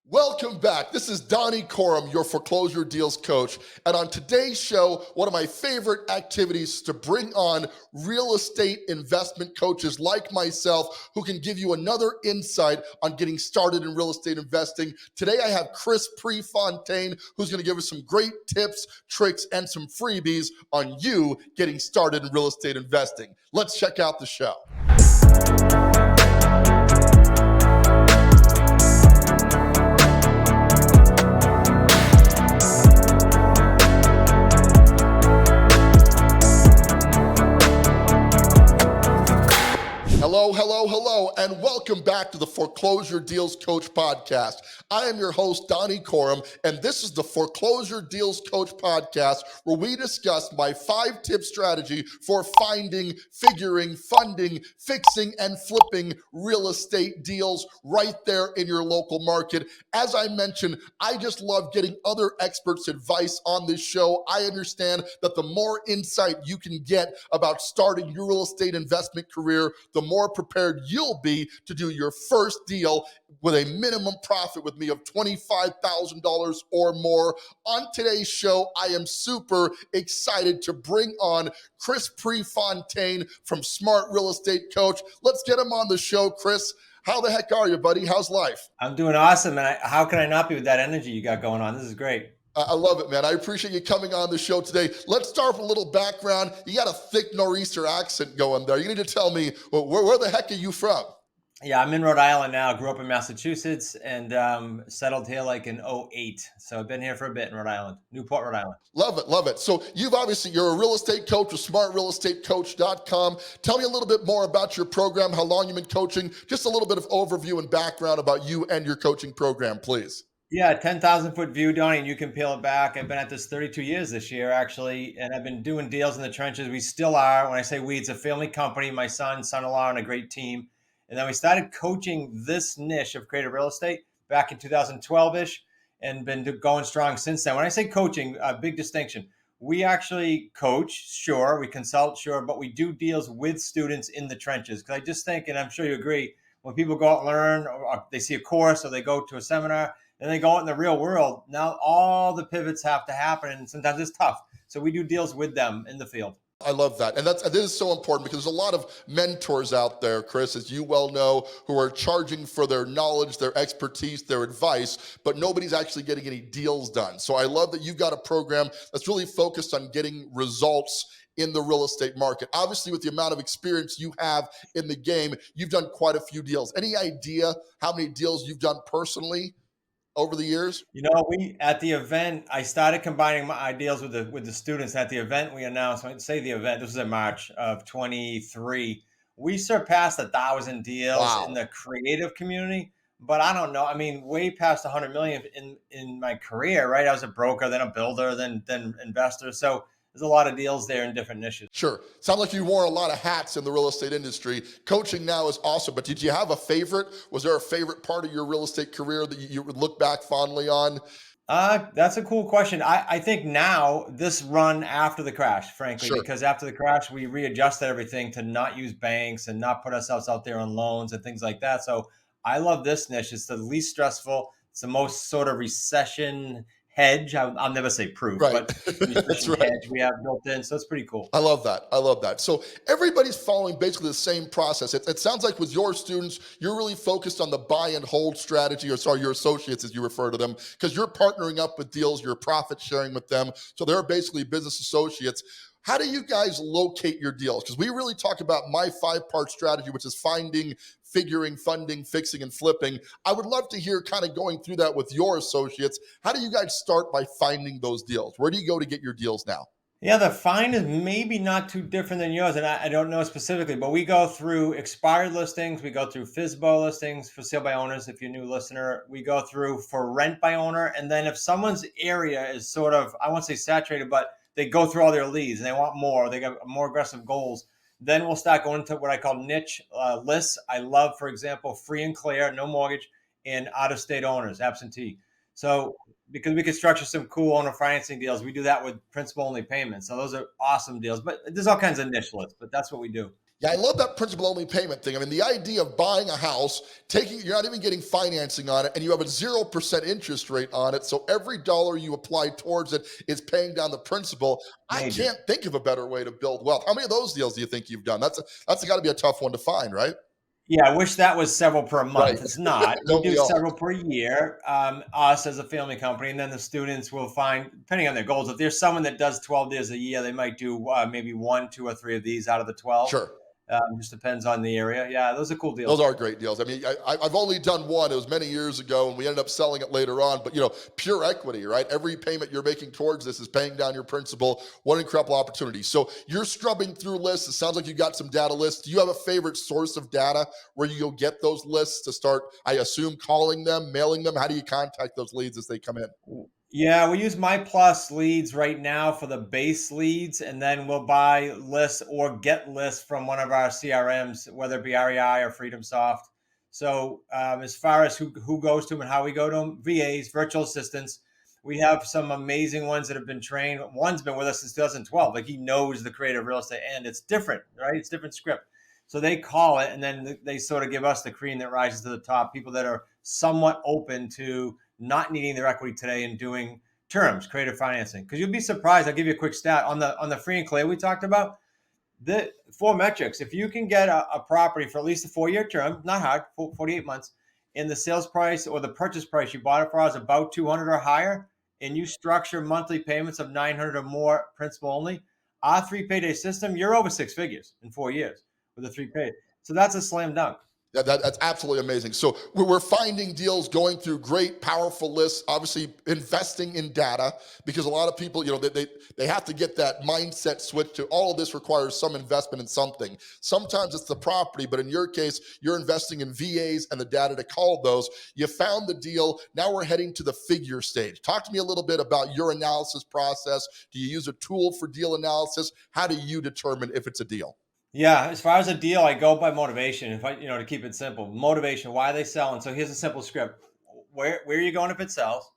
Welcome back. This is Donny Coram, your Foreclosure Deals Coach. And on today's show, one of my favorite activities is to bring on real estate investment coaches like myself who can give you another insight on getting started in real estate investing. Today, I have Chris Prefontaine, who's going to give us some great tips, tricks, and some freebies on you getting started in real estate investing. Let's check out the show. Hello, and welcome back to the Foreclosure Deals Coach Podcast. I am your host, Donny Coram, and this is the Foreclosure Deals Coach Podcast, where we discuss my 5-tip strategy for finding, figuring, funding, fixing, and flipping real estate deals right there in your local market. As I mentioned, I just love getting other experts' advice on this show. I understand that the more insight you can get about starting your real estate investment career, the more prepared you'll be to do your first deal with a minimum profit with me of $25,000 or more. On today's show, I am super excited to bring on Chris Prefontaine from Smart Real Estate Coach. Let's get him on the show, Chris. How the heck are you, buddy? How's life? I'm doing awesome, and how can I not be with that energy you got going on? This is great. I love it, man. I appreciate you coming on the show today. Let's start with a little background. You got a thick nor'easter accent going there. You need to tell me, where the heck are you from? Yeah, I'm in Rhode Island now. Grew up in Massachusetts and settled here like in 2008. So I've been here for a bit in Rhode Island, Newport, Rhode Island. Love it. So you're a real estate coach with smartrealestatecoach.com. Tell me a little bit more about your program, how long you've been coaching, just a little bit of overview and background about you and your coaching program, please. Yeah, 10,000-foot view, Donny, and you can peel it back. I've been at this 32 years this year, actually, and I've been doing deals in the trenches. We still are. When I say we, it's a family company, my son-in-law, and a great team. And then we started coaching this niche of creative real estate back in 2012-ish and been going strong since then. When I say coaching, a big distinction. We actually coach, sure. We consult, sure. But we do deals with students in the trenches. Because I just think, and I'm sure you agree, when people go out and learn or they see a course or they go to a seminar, and they go out in the real world, now all the pivots have to happen, and sometimes it's tough. So we do deals with them in the field. I love that. And this is so important because there's a lot of mentors out there, Chris, as you well know, who are charging for their knowledge, their expertise, their advice, but nobody's actually getting any deals done. So I love that you've got a program that's really focused on getting results in the real estate market. Obviously, with the amount of experience you have in the game, you've done quite a few deals. Any idea how many deals you've done personally over the years? You know, we at the event, I started combining my ideas with the students. At the event, we announced, when I say the event, this was in March of 23. We surpassed 1,000 deals in the creative community, but I don't know. I mean, way past 100 million in my career, right? I was a broker, then a builder, then investor. So there's a lot of deals there in different niches. Sure. Sounds like you wore a lot of hats in the real estate industry. Coaching now is awesome, but did you have a favorite? Was there a favorite part of your real estate career that you would look back fondly on? That's a cool question. I think now this run after the crash, frankly, because after the crash, we readjusted everything to not use banks and not put ourselves out there on loans and things like that. So I love this niche. It's the least stressful. It's the most sort of recession hedge. I'll never say proof, right. But That's right. Hedge we have built in. So it's pretty cool. I love that. So everybody's following basically the same process. It sounds like with your students, you're really focused on the buy and hold strategy, your associates, as you refer to them, because you're partnering up with deals, you're profit sharing with them. So they're basically business associates. How do you guys locate your deals? Because we really talk about my 5-part strategy, which is finding, figuring, funding, fixing, and flipping. I would love to hear kind of going through that with your associates. How do you guys start by finding those deals? Where do you go to get your deals now? Yeah, the find is maybe not too different than yours, and I don't know specifically, but we go through expired listings, we go through FSBO listings for sale by owners, if you're a new listener, we go through for rent by owner, and then if someone's area is sort of, I won't say saturated, but they go through all their leads and they want more, they got more aggressive goals, then we'll start going to what I call niche lists. I love, for example, free and clear, no mortgage, and out-of-state owners, absentee. So because we can structure some cool owner financing deals, we do that with principal-only payments. So those are awesome deals. But there's all kinds of niche lists, but that's what we do. Yeah, I love that principal only payment thing. I mean, the idea of buying a house, you're not even getting financing on it, and you have a 0% interest rate on it. So every dollar you apply towards it is paying down the principal. I Major. can't think of a better way to build wealth. How many of those deals do you think you've done? That's got to be a tough one to find, right? Yeah, I wish that was several per Right. month. It's not. We Don't do we all? several per year, us as a family company, and then the students will find, depending on their goals, if there's someone that does 12 deals a year, they might do maybe 1, 2, or 3 of these out of the 12. Sure. Just depends on the area. Yeah, those are cool Those deals. are great deals. I mean, I've only done one. It was many years ago, and we ended up selling it later on. But, pure equity, right? Every payment you're making towards this is paying down your principal. What an incredible opportunity. So you're scrubbing through lists. It sounds like you got some data lists. Do you have a favorite source of data where you'll get those lists to start, I assume, calling them, mailing them? How do you contact those leads as they come in? Yeah, we use My Plus leads right now for the base leads, and then we'll buy lists or get lists from one of our CRMs, whether it be REI or FreedomSoft. So as far as who goes to them and how we go to them, VAs, virtual assistants, we have some amazing ones that have been trained. One's been with us since 2012. Like he knows the creative real estate, and it's different, right? It's different script. So they call it, and then they sort of give us the cream that rises to the top, people that are somewhat open to not needing their equity today and doing terms, creative financing. Because you'll be surprised. I'll give you a quick stat on the free and clear we talked about. The 4 metrics. If you can get a property for at least a 4-year term, not hard, 48 months, and the sales price or the purchase price you bought it for is about 200 or higher, and you structure monthly payments of 900 or more, principal only, our 3 payday system, you're over 6 figures in 4 years with a 3 pay. So that's a slam dunk. That's absolutely amazing. So we're finding deals, going through great, powerful lists, obviously investing in data, because a lot of people, they have to get that mindset switch to all of this requires some investment in something. Sometimes it's the property, but in your case, you're investing in VAs and the data to call those. You found the deal. Now we're heading to the figure stage. Talk to me a little bit about your analysis process. Do you use a tool for deal analysis? How do you determine if it's a deal? Yeah, as far as a deal, I go by motivation. If I, to keep it simple, motivation, why are they selling? So here's a simple script. Where are you going if it sells?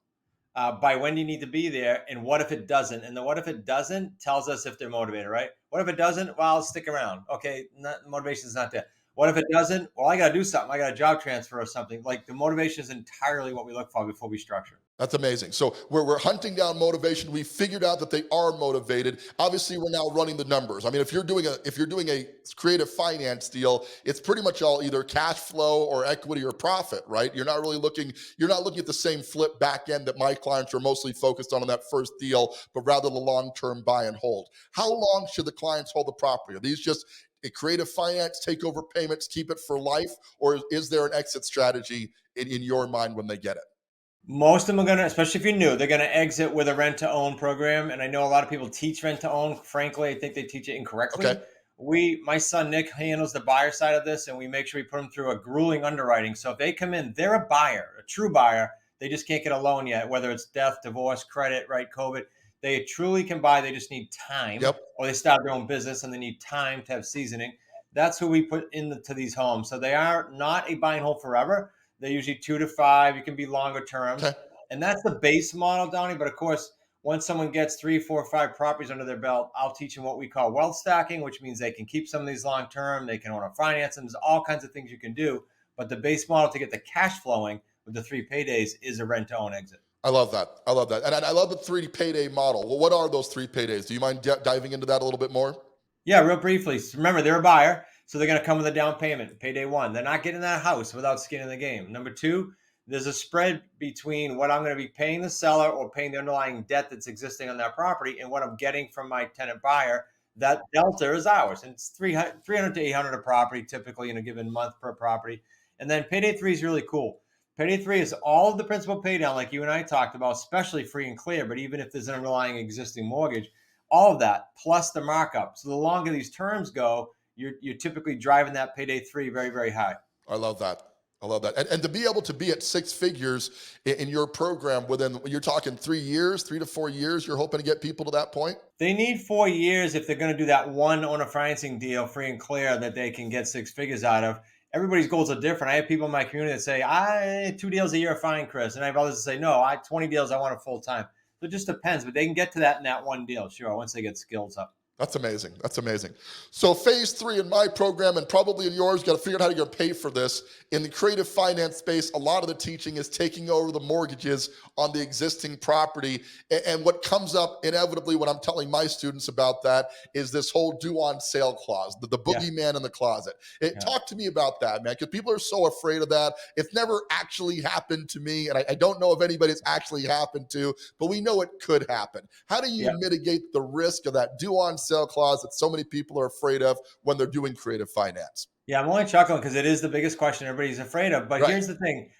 By when do you need to be there? And what if it doesn't? And the what if it doesn't tells us if they're motivated, right? What if it doesn't? Well, stick around. Okay, motivation is not there. What if it doesn't? Well, I got to do something. I got a job transfer or something. Like the motivation is entirely what we look for before we structure. That's amazing. So we're hunting down motivation. We figured out that they are motivated. Obviously, we're now running the numbers. I mean, if you're doing a creative finance deal, it's pretty much all either cash flow or equity or profit, right? You're not looking at the same flip back end that my clients are mostly focused on that first deal, but rather the long-term buy and hold. How long should the clients hold the property? Are these just a creative finance, take over payments, keep it for life, or is there an exit strategy in your mind when they get it? Most of them are going to, especially if you're new, they're going to exit with a rent to own program. And I know a lot of people teach rent to own. Frankly, I think they teach it incorrectly. Okay. My son Nick handles the buyer side of this, and we make sure we put them through a grueling underwriting. So if they come in, they're a buyer, a true buyer. They just can't get a loan yet, whether it's death, divorce, credit, right, COVID. They truly can buy. They just need time. Yep. Or they start their own business and they need time to have seasoning. That's who we put into these homes. So they are not a buy and hold forever. They're usually 2 to 5. You can be longer terms. Okay. And that's the base model, Donny. But of course, once someone gets 3, 4, 5 properties under their belt, I'll teach them what we call wealth stacking, which means they can keep some of these long term. They can owner finance them. There's all kinds of things you can do. But the base model to get the cash flowing with the 3 paydays is a rent to own exit. I love that. And I love the 3 payday model. Well, what are those 3 paydays? Do you mind diving into that a little bit more? Yeah, real briefly. Remember, they're a buyer, so they're going to come with a down payment, payday 1. They're not getting that house without skin in the game. Number 2, there's a spread between what I'm going to be paying the seller or paying the underlying debt that's existing on that property and what I'm getting from my tenant buyer. That delta is ours. And it's 300 to 800 a property, typically in a given month per property. And then payday 3 is really cool. Payday 3 is all of the principal pay down, like you and I talked about, especially free and clear. But even if there's an underlying existing mortgage, all of that plus the markup. So the longer these terms go, you're typically driving that payday 3 very, very high. I love that. And to be able to be at 6 figures in your program within, you're talking 3 years, 3 to 4 years, you're hoping to get people to that point? They need 4 years if they're going to do that one owner financing deal free and clear that they can get 6 figures out of. Everybody's goals are different. I have people in my community that say, 2 deals a year are fine, Chris. And I have others that say, no, 20 deals, I want it full time. So it just depends, but they can get to that in that one deal, sure, once they get skills up. That's amazing. That's amazing. So phase 3 in my program, and probably in yours, got to figure out how you're going to pay for this. In the creative finance space, a lot of the teaching is taking over the mortgages on the existing property. And what comes up inevitably when I'm telling my students about that is this whole due on sale clause, the Yeah. boogeyman in the closet. Yeah. Talk to me about that, man, because people are so afraid of that. It's never actually happened to me, and I don't know if anybody's actually happened to, but we know it could happen. How do you Yeah. mitigate the risk of that due on sale clause that so many people are afraid of when they're doing creative finance? Yeah, I'm only chuckling because it is the biggest question everybody's afraid of. But Right. here's the thing.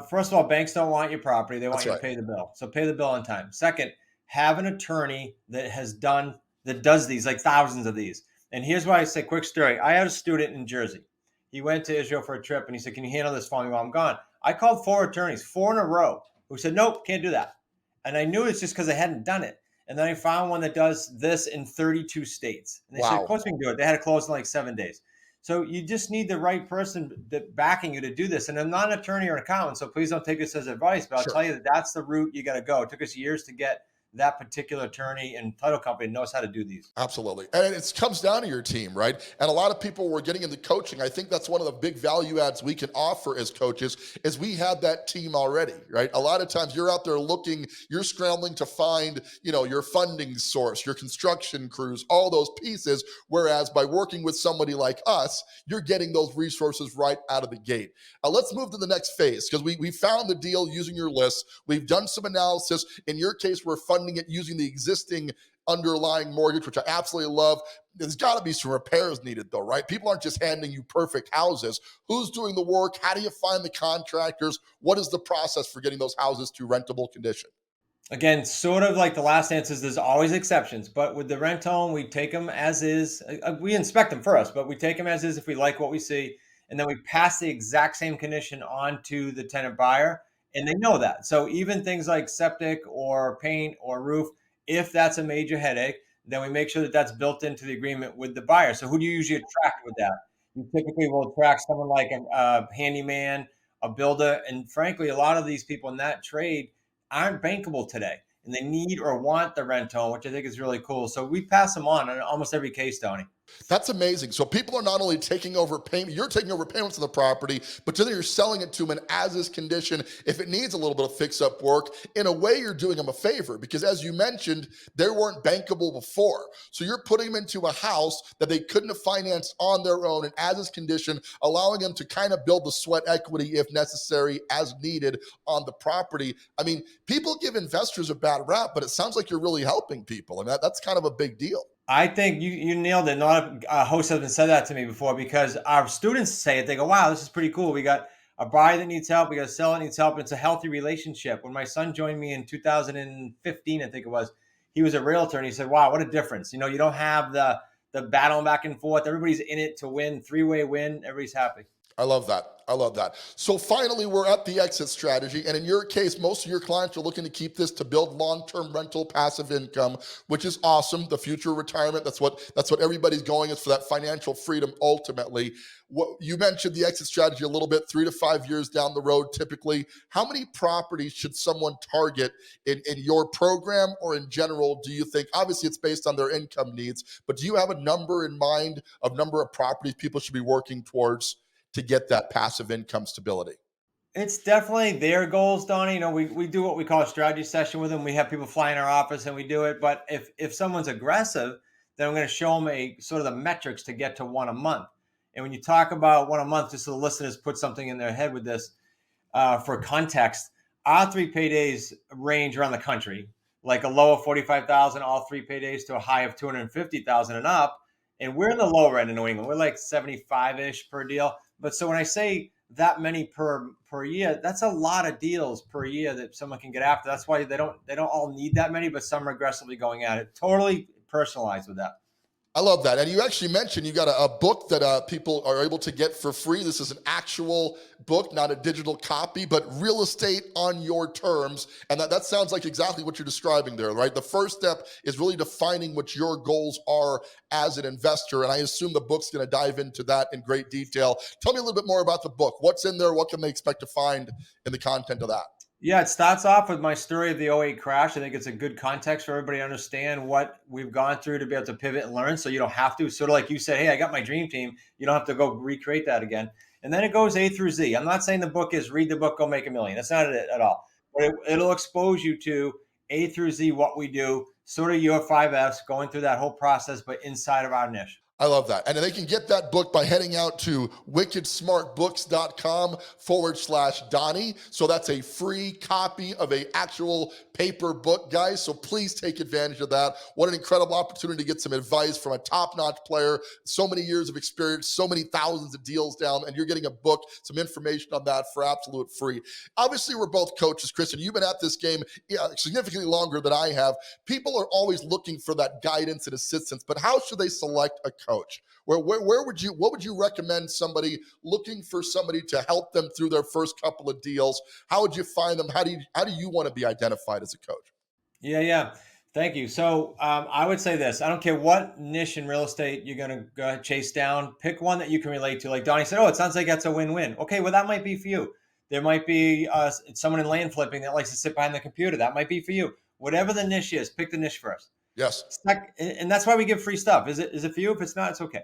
First of all, banks don't want your property. They want That's you to right. pay the bill. So pay the bill on time. Second, have an attorney that does these, like thousands of these. And here's why I say quick story. I had a student in Jersey. He went to Israel for a trip and he said, "Can you handle this for me while I'm gone?" I called 4 attorneys, 4 in a row, who said, "Nope, can't do that." And I knew it's just because I hadn't done it. And then I found one that does this in 32 states. And they said, Wow. "Of course we can do it." They had to close in like 7 days. So you just need the right person that backing you to do this. And I'm not an attorney or an accountant, so please don't take this as advice, but I'll Sure. tell you that that's the route you got to go. It took us years to get that particular attorney and title company that knows how to do these. Absolutely. And it comes down to your team, right? And a lot of people were getting into coaching. I think that's one of the big value adds we can offer as coaches is we have that team already, right? A lot of times you're out there looking, you're scrambling to find, your funding source, your construction crews, all those pieces. Whereas by working with somebody like us, you're getting those resources right out of the gate. Let's move to the next phase because we found the deal using your list. We've done some analysis. In your case, we're funding it using the existing underlying mortgage, which I absolutely love. There's got to be some repairs needed though, right? People aren't just handing you perfect houses. Who's doing the work? How do you find the contractors? What is the process for getting those houses to rentable condition? Again, sort of like the last answers, there's always exceptions. But with the rent home, we take them as is. We inspect them first, but we take them as is if we like what we see. And then we pass the exact same condition on to the tenant buyer. And they know that. So even things like septic or paint or roof, if that's a major headache, then we make sure that that's built into the agreement with the buyer. So who do you usually attract with that? You typically will attract someone like a handyman, a builder. And frankly, a lot of these people in that trade aren't bankable today and they need or want the rent home, which I think is really cool. So we pass them on in almost every case, Donny. That's amazing. So people are not only taking over payment, you're taking over payments of the property, but then you're selling it to them in as-is condition. If it needs a little bit of fix-up work, in a way, you're doing them a favor because, as you mentioned, they weren't bankable before. So you're putting them into a house that they couldn't have financed on their own in as-is condition, allowing them to kind of build the sweat equity if necessary, as needed on the property. I mean, people give investors a bad rap, but it sounds like you're really helping people, and that's kind of a big deal. I think you nailed it. A lot of hosts have said that to me before because our students say it. They go, "Wow, this is pretty cool. We got a buyer that needs help. We got a seller that needs help. It's a healthy relationship." When my son joined me in 2015, I think it was, he was a realtor and he said, "Wow, what a difference. You don't have the battle back and forth. Everybody's in it to win, 3-way win. Everybody's happy." I love that. I love that. So finally, we're at the exit strategy. And in your case, most of your clients are looking to keep this to build long-term rental passive income, which is awesome. The future retirement, that's what everybody's going, is for that financial freedom ultimately. What you mentioned the exit strategy a little bit, 3 to 5 years down the road, typically. How many properties should someone target in your program or in general, do you think? Obviously, it's based on their income needs, but do you have a number in mind of number of properties people should be working towards to get that passive income stability? It's definitely their goals, Donnie. We do what we call a strategy session with them. We have people fly in our office and we do it. But if someone's aggressive, then I'm going to show them a sort of the metrics to get to one a month. And when you talk about one a month, just so the listeners put something in their head with this, for context, our 3 paydays range around the country, like a low of 45,000, all 3 paydays, to a high of 250,000 and up. And we're in the lower end of New England. We're like 75-ish per deal. But so when I say that many per year, that's a lot of deals per year that someone can get after. That's why they don't all need that many, but some are aggressively going at it. Totally personalized with that. I love that. And you actually mentioned you got a book that people are able to get for free. This is an actual book, not a digital copy, but real estate on your terms. And that sounds like exactly what you're describing there, right? The first step is really defining what your goals are as an investor. And I assume the book's going to dive into that in great detail. Tell me a little bit more about the book. What's in there? What can they expect to find in the content of that? Yeah, it starts off with my story of the '08 crash. I think it's a good context for everybody to understand what we've gone through to be able to pivot and learn. So you don't have to, sort of like you said, hey, I got my dream team. You don't have to go recreate that again. And then it goes A through Z. I'm not saying the book is read the book, go make a million. That's not it at all. But it'll expose you to A through Z, what we do, sort of your 5Fs, going through that whole process, but inside of our niche. I love that. And they can get that book by heading out to wickedsmartbooks.com/Donny. So that's a free copy of a actual paper book, guys. So please take advantage of that. What an incredible opportunity to get some advice from a top-notch player. So many years of experience, so many thousands of deals down, and you're getting a book, some information on that for absolute free. Obviously, we're both coaches, Chris, and you've been at this game significantly longer than I have. People are always looking for that guidance and assistance, but how should they select a coach? What would you recommend somebody looking for somebody to help them through their first couple of deals? How would you find them? How do you want to be identified as a coach? Yeah. Thank you. So I would say this. I don't care what niche in real estate you're going to go chase down. Pick one that you can relate to. Like Donny said, oh, it sounds like that's a win-win. Okay, well, that might be for you. There might be someone in land flipping that likes to sit behind the computer. That might be for you. Whatever the niche is, pick the niche first. Yes. And that's why we give free stuff. Is it for you? If it's not, it's okay.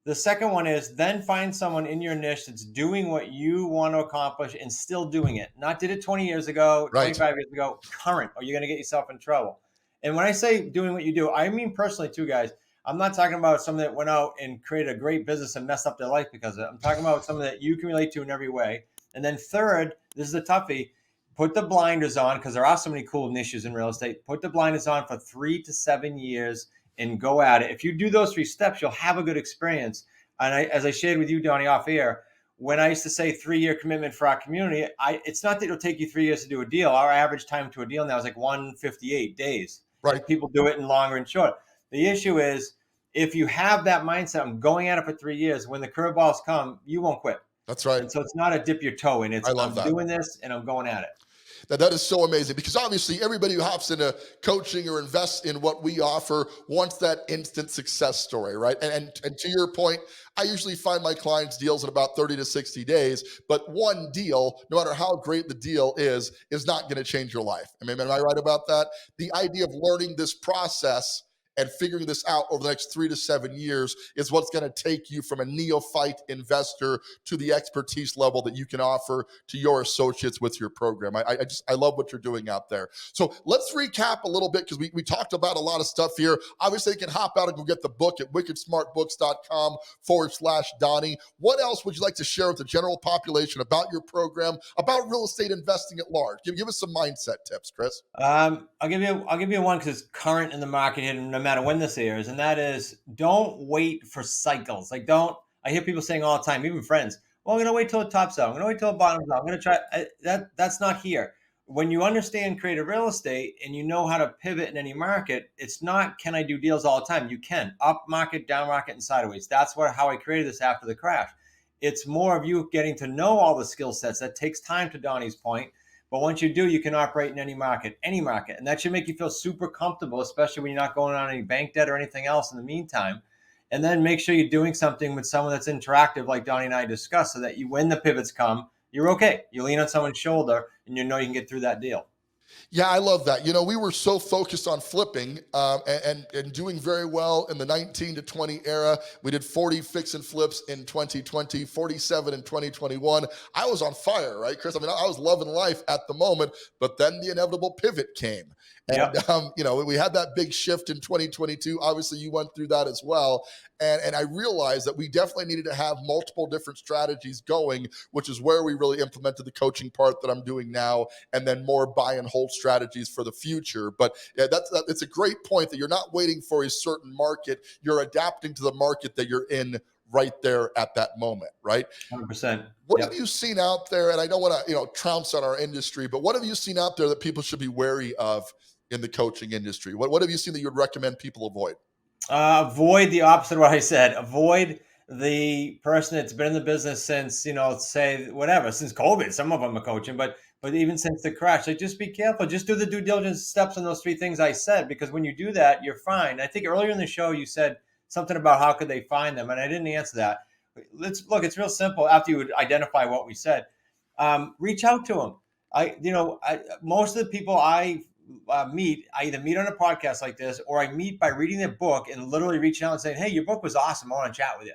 The second one is then find someone in your niche that's doing what you want to accomplish and still doing it. Not did it 20 years ago, Right. 25 years ago, current, or you're going to get yourself in trouble. And when I say doing what you do, I mean personally too, guys. I'm not talking about someone that went out and created a great business and messed up their life because of it. I'm talking about someone that you can relate to in every way. And then third, this is the toughie, put the blinders on because there are so many cool niches in real estate. Put the blinders on for 3 to 7 years and go at it. If you do those 3 steps, you'll have a good experience. And as I shared with you, Donny, off air, when I used to say 3-year commitment for our community, it's not that it'll take you 3 years to do a deal. Our average time to a deal now is like 158 days. Right. And people do it in longer and short. The issue is if you have that mindset, I'm going at it for 3 years, when the curveballs come, you won't quit. That's right. And so it's not a dip your toe in. It's I'm doing this and I'm going at it. That is so amazing because obviously everybody who hops into coaching or invests in what we offer wants that instant success story, right? And to your point, I usually find my clients deals in about 30 to 60 days, but one deal, no matter how great the deal is not going to change your life. I mean, am I right about that? The idea of learning this process and figuring this out over the next 3 to 7 years is what's going to take you from a neophyte investor to the expertise level that you can offer to your associates with your program. I love what you're doing out there. So let's recap a little bit because we talked about a lot of stuff here. Obviously, you can hop out and go get the book at wickedsmartbooks.com/Donny. What else would you like to share with the general population about your program, about real estate investing at large? Give us some mindset tips, Chris. I'll give you one because it's current in the market here, no matter when this airs, and that is don't wait for cycles. I hear people saying all the time, even friends, well, I'm going to wait till it tops out. I'm going to wait till it bottoms out. I'm going to try that's not here. When you understand creative real estate and you know how to pivot in any market, it's not, can I do deals all the time? You can up market, down market, and sideways. That's how I created this after the crash. It's more of you getting to know all the skill sets. That takes time, to Donny's point. But once you do, you can operate in any market. And that should make you feel super comfortable, especially when you're not going on any bank debt or anything else in the meantime. And then make sure you're doing something with someone that's interactive, like Donny and I discussed, so that when the pivots come, you're okay. You lean on someone's shoulder and you know you can get through that deal. Yeah, I love that. You know, we were so focused on flipping and doing very well in the 19 to 20 era. We did 40 fix and flips in 2020, 47 in 2021. I was on fire, right, Chris? I mean, I was loving life at the moment, but then the inevitable pivot came. And, you know, we had that big shift in 2022. Obviously, you went through that as well. And I realized that we definitely needed to have multiple different strategies going, which is where we really implemented the coaching part that I'm doing now, and then more buy and hold strategies for the future. But yeah, it's a great point that you're not waiting for a certain market. You're adapting to the market that you're in right there at that moment, right? 100%. What have you seen out there? And I don't want to, trounce on our industry, but what have you seen out there that people should be wary of in the coaching industry? What have you seen that you would recommend people avoid? Avoid the opposite of what I said. Avoid the person that's been in the business since, say whatever, since COVID. Some of them are coaching, but even since the crash, like just be careful. Just do the due diligence steps on those 3 things I said, because when you do that, you're fine. I think earlier in the show you said something about how could they find them, and I didn't answer that. Let's look. It's real simple. After you would identify what we said, reach out to them. Most of the people I meet, I either meet on a podcast like this, or I meet by reading their book and literally reaching out and saying, "Hey, your book was awesome. I want to chat with you."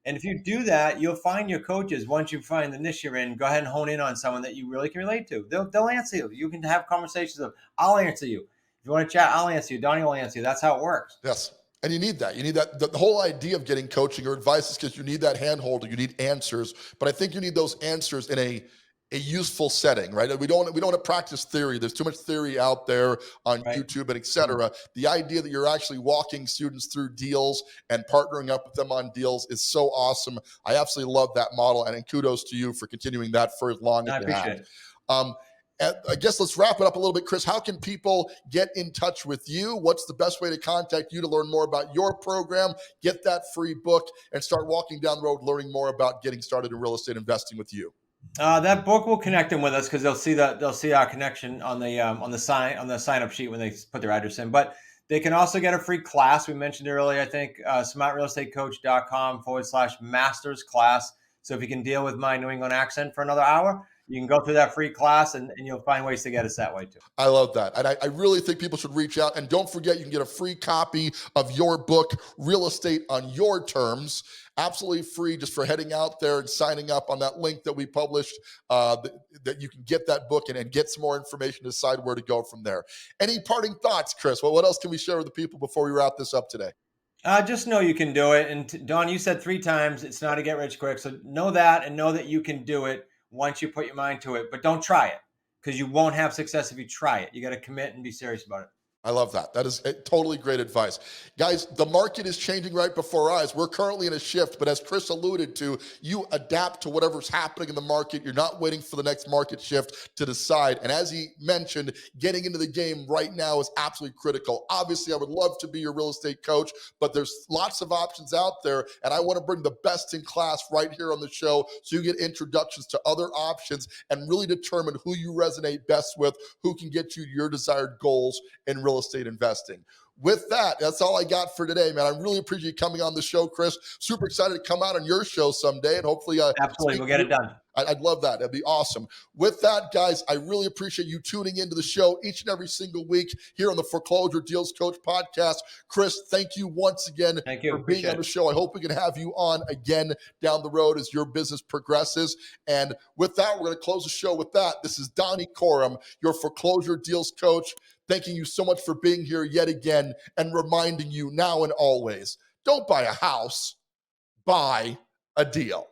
And if you do that, you'll find your coaches. Once you find the niche you're in, go ahead and hone in on someone that you really can relate to. They'll answer you. You can have conversations of, "I'll answer you. If you want to chat, I'll answer you. Donny will answer you." That's how it works. Yes. And you need that. You need that. The whole idea of getting coaching or advice is because you need that handhold. You need answers. But I think you need those answers in a useful setting, right? We don't want to practice theory. There's too much theory out there on Right. YouTube and et cetera. The idea that you're actually walking students through deals and partnering up with them on deals is so awesome. I absolutely love that model, and kudos to you for continuing that for as long I as you appreciate have. it. And I guess let's wrap it up a little bit, Chris. How can people get in touch with you? What's the best way to contact you to learn more about your program, get that free book, and start walking down the road learning more about getting started in real estate investing with you? That book will connect them with us because they'll see our connection on the sign up sheet when they put their address in. But they can also get a free class. We mentioned earlier, I think, smartrealestatecoach.com/masters class. So if you can deal with my New England accent for another hour, you can go through that free class and you'll find ways to get us that way too. I love that. And I really think people should reach out. And don't forget, you can get a free copy of your book, Real Estate on Your Terms. Absolutely free, just for heading out there and signing up on that link that we published, that you can get that book and get some more information to decide where to go from there. Any parting thoughts, Chris? Well, what else can we share with the people before we wrap this up today? Just know you can do it. And Don, you said 3 times, it's not a get rich quick. So know that and know that you can do it once you put your mind to it. But don't try it, because you won't have success if you try it. You got to commit and be serious about it. I love that. That is totally great advice. Guys, the market is changing right before our eyes. We're currently in a shift, but as Chris alluded to, you adapt to whatever's happening in the market. You're not waiting for the next market shift to decide. And as he mentioned, getting into the game right now is absolutely critical. Obviously, I would love to be your real estate coach, but there's lots of options out there. And I want to bring the best in class right here on the show so you get introductions to other options and really determine who you resonate best with, who can get you to your desired goals in real estate investing. With that, that's all I got for today, man. I really appreciate you coming on the show, Chris. Super excited to come out on your show someday, and hopefully, absolutely, we'll get it done. I'd love that. That'd be awesome. With that, guys, I really appreciate you tuning into the show each and every single week here on the Foreclosure Deals Coach Podcast. Chris, thank you once again for being on the show. I hope we can have you on again down the road as your business progresses. And with that, we're going to close the show with that. This is Donny Coram, your Foreclosure Deals Coach. Thanking you so much for being here yet again and reminding you now and always, don't buy a house, buy a deal.